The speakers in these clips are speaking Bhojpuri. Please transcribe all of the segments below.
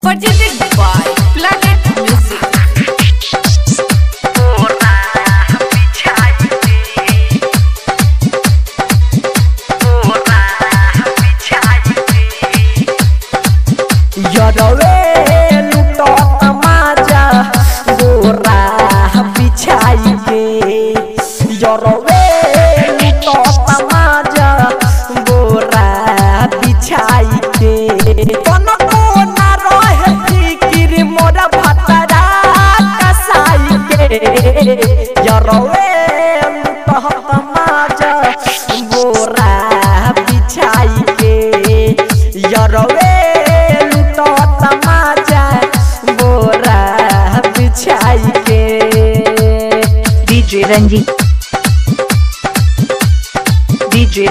Presented by Planet Music. DJ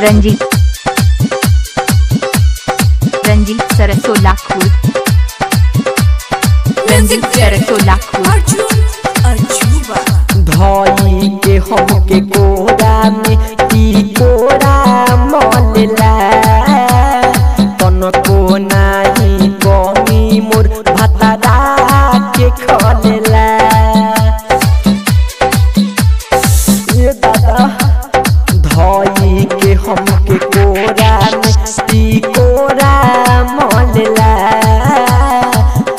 Ranjit सरसोला खूर रंजीत सरसोला खूर धोई के हम के कोरा में ई कोरा मलला तन को नाही कमी मोर भतरा के खलेला ये दादा धोई के हम के कोरा में ई कोरा मलला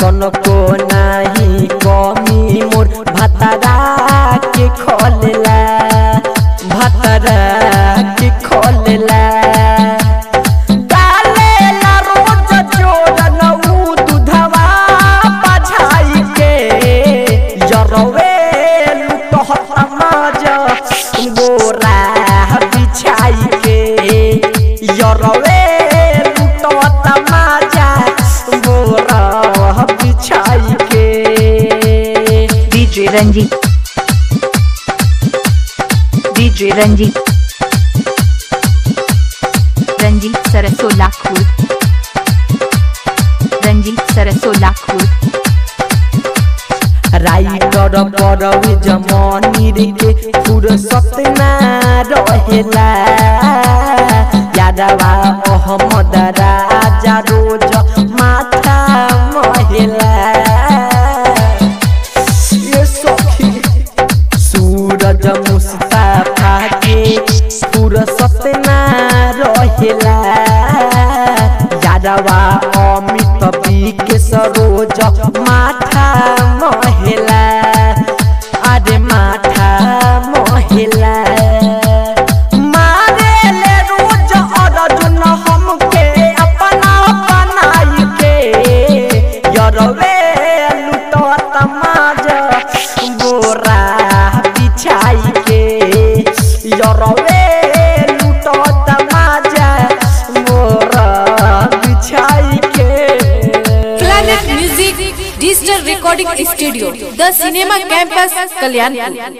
तन को नाही कमी मोर भतरा के खोलला भतरा के खोलला डालेला रोज जोड़न उ दूधवा पछाई के जरवे लुटहत माज गोरा बिछाई के जरवे लुटहत माज गोरा बिछाई के DJ रंजीत सरसोला खूर राइटर परवे जमानी के फुर्सत ना रहेला यादवा अहमद राजा रोज माथा महिला ये सखी सूरज मुस्ताफा के फुर्सत ना रहेला यादवा अमित के सरोज माथा महिला अरे माथा महिला मारे ले रोज अर्जुन हमके अपना बनाई के यरवे लुटत माज गोरा बिछाई के यरवे लुटत माज गोरा बिछाई के। Planet Music Digital Recording Studio, The Cinema Campus, Kalyanpur.